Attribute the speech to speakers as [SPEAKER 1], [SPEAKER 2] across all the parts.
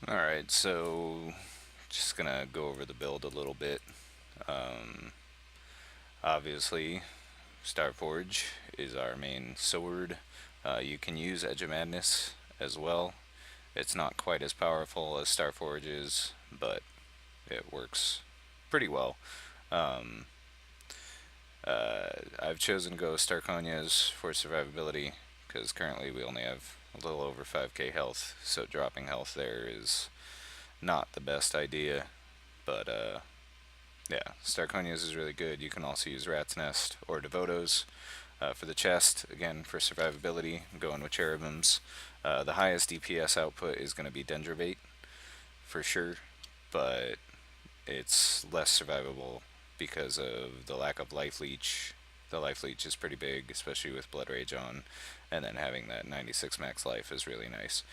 [SPEAKER 1] Alright, so just gonna go over the build a little bit. Um, Obviously, Starforge is our main sword. You can use Edge of Madness as well. It's not quite as powerful as Starforge is, but it works pretty well. Um, I've chosen to go Starconias for survivability because currently we only have a little over 5k health, so dropping health there is not the best idea. But yeah, Starconias is really good. You can also use Rat's Nest or Devotos for the chest. Again, for survivability, I'm going with Cherubims. The highest DPS output is going to be Dendrovate for sure, but it's less survivable because of the lack of Life Leech. The Life Leech is pretty big, especially with Blood Rage on, and then having that 96 max life is really nice.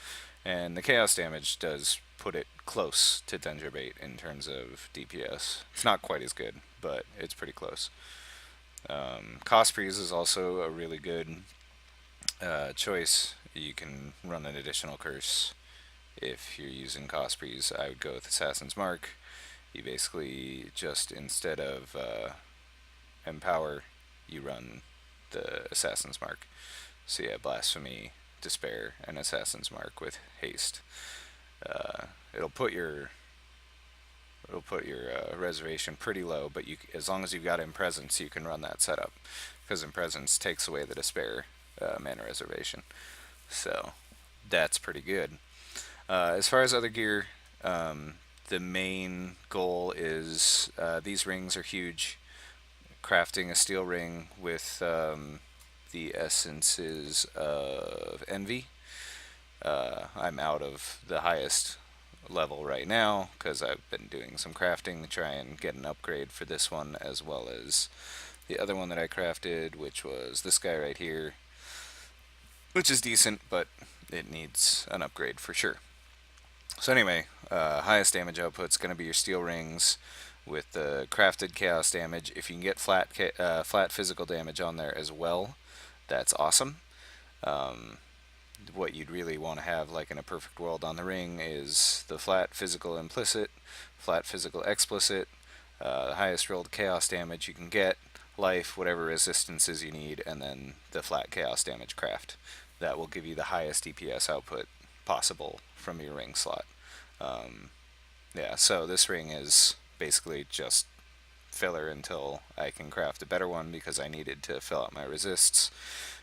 [SPEAKER 1] And the Chaos damage does put it close to Dendrobate in terms of DPS. It's not quite as good, but it's pretty close. Cosprees is also a really good choice. You can run an additional curse if you're using Cosprees. I would go with Assassin's Mark. You basically just, instead of Empower, you run the Assassin's Mark. So yeah, Blasphemy, Despair, and Assassin's Mark with Haste. Uh, it'll put your reservation pretty low, but as long as you've got Impresence, you can run that setup because Impresence takes away the Despair mana reservation. So that's pretty good. As far as other gear, the main goal is these rings are huge. Crafting a steel ring with the essences of envy. I'm out of the highest level right now because I've been doing some crafting to try and get an upgrade for this one, as well as the other one that I crafted, which was this guy right here, which is decent, but it needs an upgrade for sure. So anyway, highest damage output is going to be your steel rings with the crafted chaos damage. If you can get flat physical damage on there as well, that's awesome. Um, what you'd really want to have, like in a perfect world on the ring, is the flat physical implicit, flat physical explicit, the highest rolled chaos damage you can get, life, whatever resistances you need, and then the flat chaos damage craft. That will give you the highest DPS output possible from your ring slot. Um, yeah, so this ring is basically just filler until I can craft a better one because I needed to fill out my resists,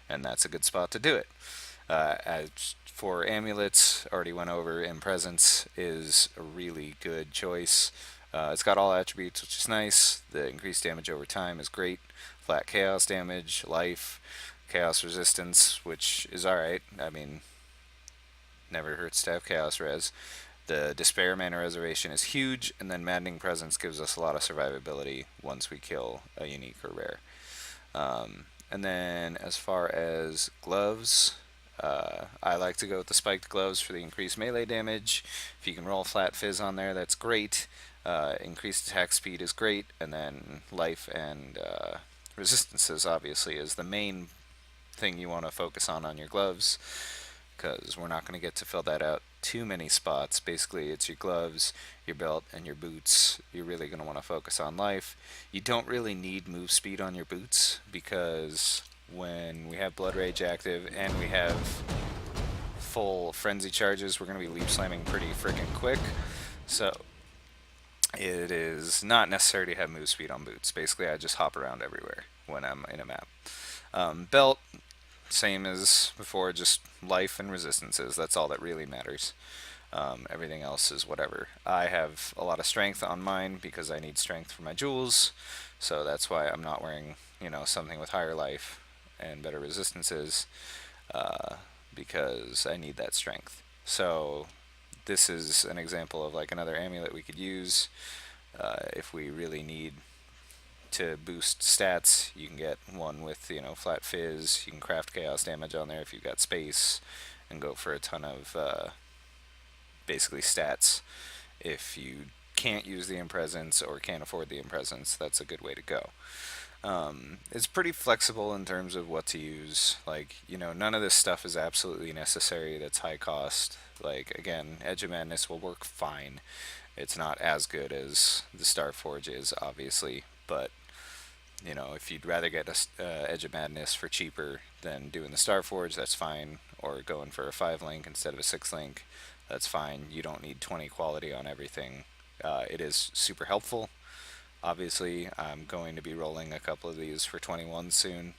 [SPEAKER 1] and that's a good spot to do it. As for amulets, already went over. In Presence is a really good choice. It's got all attributes, which is nice. The increased damage over time is great. Flat chaos damage, life, chaos resistance, which is alright. I mean, never hurts to have chaos res. The Despair mana reservation is huge, and then Maddening Presence gives us a lot of survivability once we kill a unique or rare. And then as far as gloves, I like to go with the spiked gloves for the increased melee damage. If you can roll flat fizz on there, that's great. Increased attack speed is great, and then life and resistances obviously is the main thing you want to focus on your gloves, because we're not going to get to fill that out too many spots. Basically, it's your gloves, your belt, and your boots. You're really going to want to focus on life. You don't really need move speed on your boots because when we have Blood Rage active and we have full frenzy charges, we're going to be leap slamming pretty freaking quick. So it is not necessary to have move speed on boots. Basically, I just hop around everywhere when I'm in a map. Belt, same as before, just life and resistances. That's all that really matters. Everything else is whatever. I have a lot of strength on mine because I need strength for my jewels, so that's why I'm not wearing, something with higher life and better resistances, because I need that strength. So this is an example of like another amulet we could use if we really need to boost stats. You can get one with flat fizz. You can craft chaos damage on there if you've got space, and go for a ton of basically stats. If you can't use the Impresence or can't afford the Impresence, that's a good way to go. It's pretty flexible in terms of what to use. Like, none of this stuff is absolutely necessary that's high cost. Like, again, Edge of Madness will work fine. It's not as good as the Starforge is, obviously, but if you'd rather get a Edge of Madness for cheaper than doing the Starforge, that's fine. Or going for a 5 link instead of a 6 link, that's fine. You don't need 20 quality on everything. It is super helpful. Obviously, I'm going to be rolling a couple of these for 21 soon.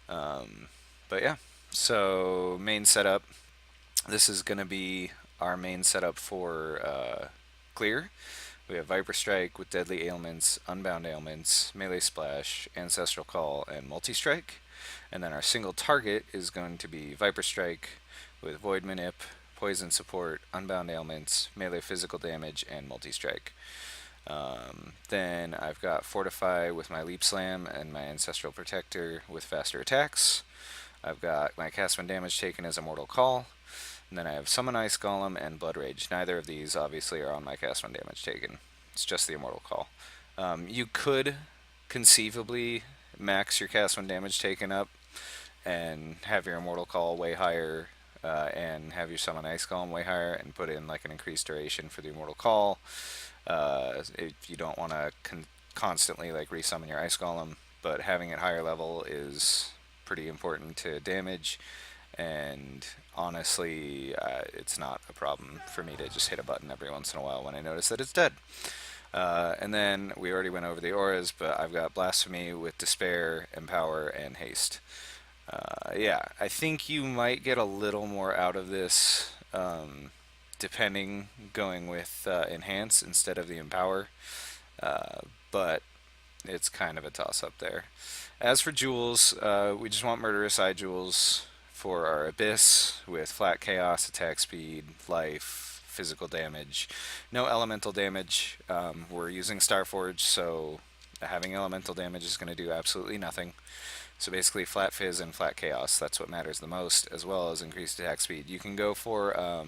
[SPEAKER 1] But yeah, so main setup. This is going to be our main setup for clear. We have Viper Strike with Deadly Ailments, Unbound Ailments, Melee Splash, Ancestral Call, and Multi Strike. And then our single target is going to be Viper Strike with Void Manip, Poison Support, Unbound Ailments, Melee Physical Damage, and Multi Strike. Then I've got Fortify with my Leap Slam and my Ancestral Protector with faster attacks. I've got my cast when damage taken as Immortal Call. And then I have Summon Ice Golem and Blood Rage. Neither of these obviously are on my cast when damage taken. It's just the Immortal Call. You could conceivably max your cast when damage taken up and have your Immortal Call way higher and have your Summon Ice Golem way higher and put in like an increased duration for the Immortal Call. If you don't want to constantly like resummon your Ice Golem, but having it higher level is pretty important to damage. And honestly, it's not a problem for me to just hit a button every once in a while when I notice that it's dead. And then we already went over the auras, but I've got Blasphemy with Despair, Empower, and Haste. Yeah, I think you might get a little more out of this depending going with Enhance instead of the Empower, but it's kind of a toss up there. As for jewels, we just want Murderous Eye jewels for our Abyss with flat chaos, attack speed, life, physical damage. No elemental damage. We're using Starforge, so having elemental damage is going to do absolutely nothing. So basically flat fizz and flat chaos, that's what matters the most, as well as increased attack speed. You can go for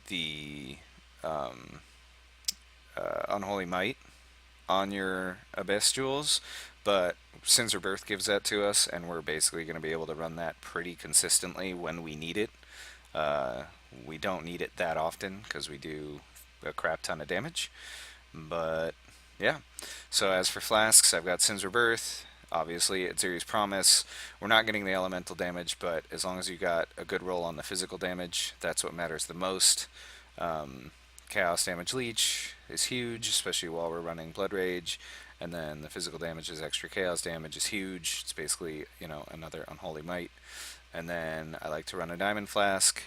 [SPEAKER 1] the Unholy Might on your Abyss jewels, but Sin's Rebirth gives that to us, and we're basically going to be able to run that pretty consistently when we need it. We don't need it that often because we do a crap ton of damage, but yeah. So as for flasks, I've got Sin's Rebirth. Obviously, it's Ares Promise. We're not getting the elemental damage, but as long as you got a good roll on the physical damage, that's what matters the most. Chaos Damage Leech is huge, especially while we're running Blood Rage. And then the physical damage is extra chaos damage is huge. It's basically, another Unholy Might. And then I like to run a Diamond Flask.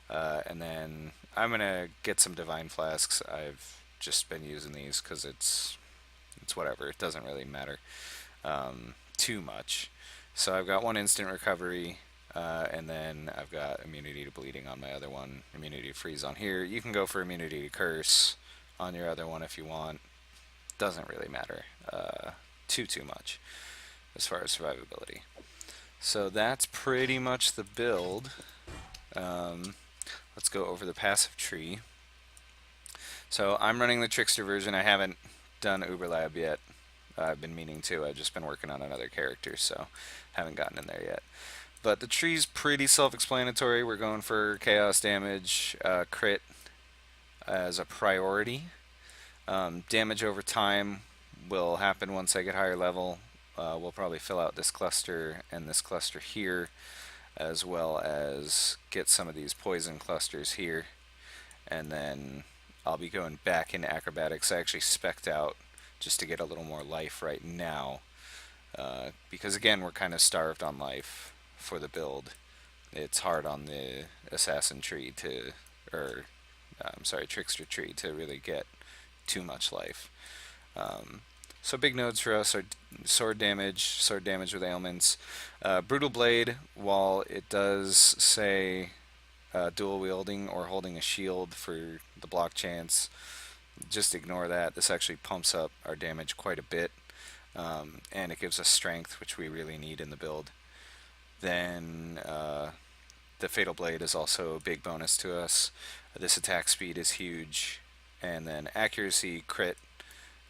[SPEAKER 1] And then I'm going to get some Divine Flasks. I've just been using these because it's whatever. It doesn't really matter too much. So I've got one instant recovery. And then I've got immunity to bleeding on my other one, immunity to freeze on here. You can go for immunity to curse on your other one if you want. Doesn't really matter too much as far as survivability. So that's pretty much the build. Let's go over the passive tree. So I'm running the Trickster version. I haven't done Uberlab yet. I've been meaning to. I've just been working on another character, so haven't gotten in there yet. But the tree's pretty self-explanatory. We're going for chaos damage, crit as a priority. Damage over time will happen once I get higher level. We'll probably fill out this cluster and this cluster here, as well as get some of these poison clusters here. And then I'll be going back into acrobatics. I actually spec'd out just to get a little more life right now. Because again, we're kind of starved on life for the build. It's hard on the assassin tree trickster tree to really get too much life. So big nodes for us are sword damage with ailments. Brutal Blade, while it does say dual wielding or holding a shield for the block chance, just ignore that. This actually pumps up our damage quite a bit, and it gives us strength, which we really need in the build. Then the Fatal Blade is also a big bonus to us. This attack speed is huge, and then accuracy, crit,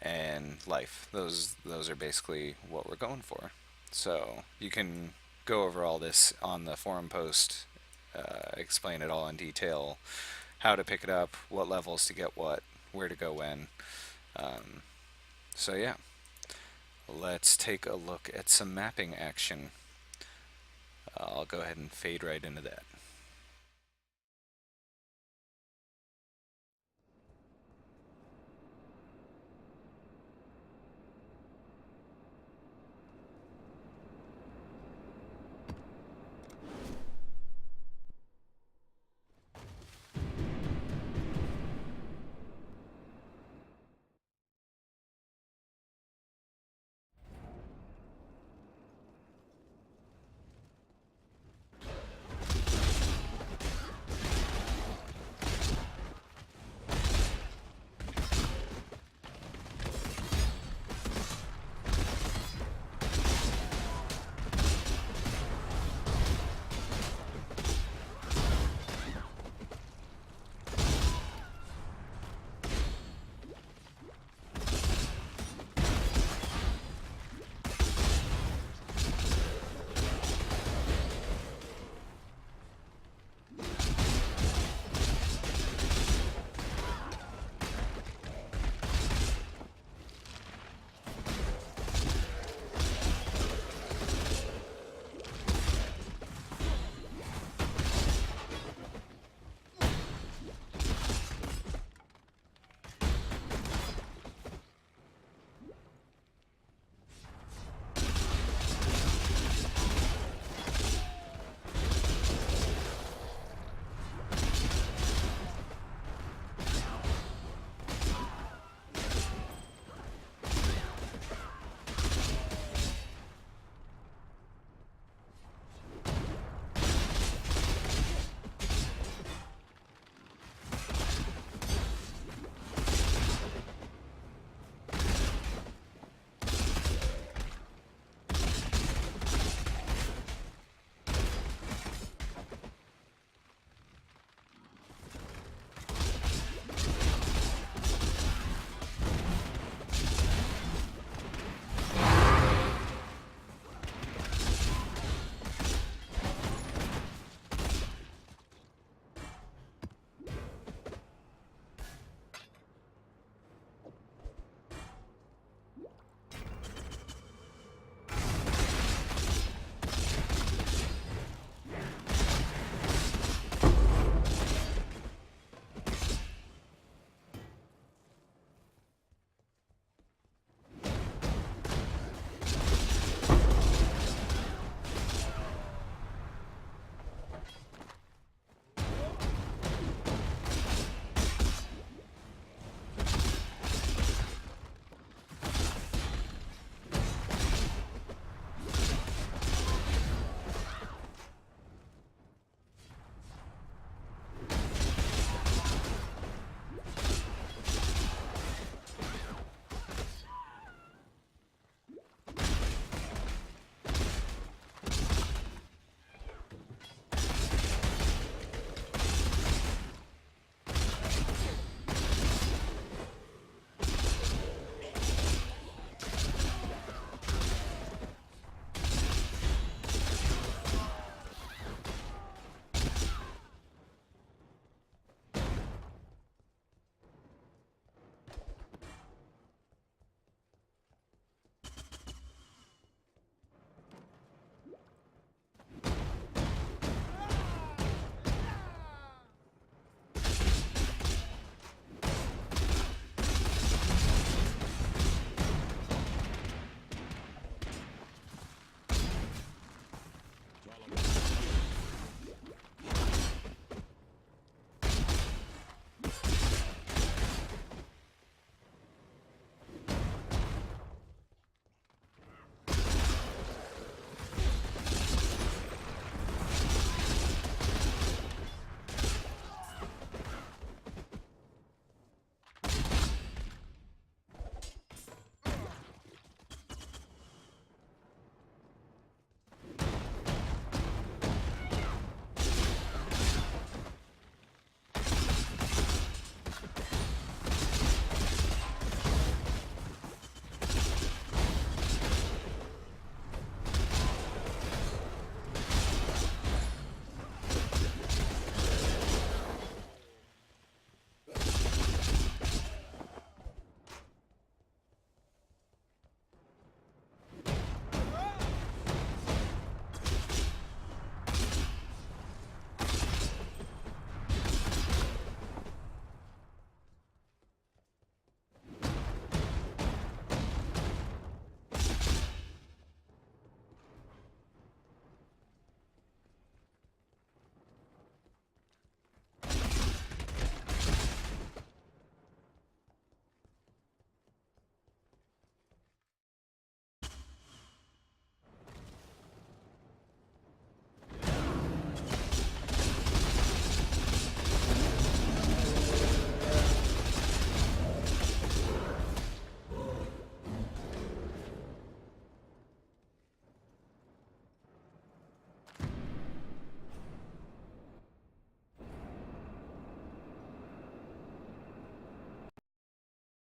[SPEAKER 1] and life. Those are basically what we're going for. So you can go over all this on the forum post, explain it all in detail, how to pick it up, what levels to get what, where to go when. Um, so yeah, let's take a look at some mapping action. I'll go ahead and fade right into that.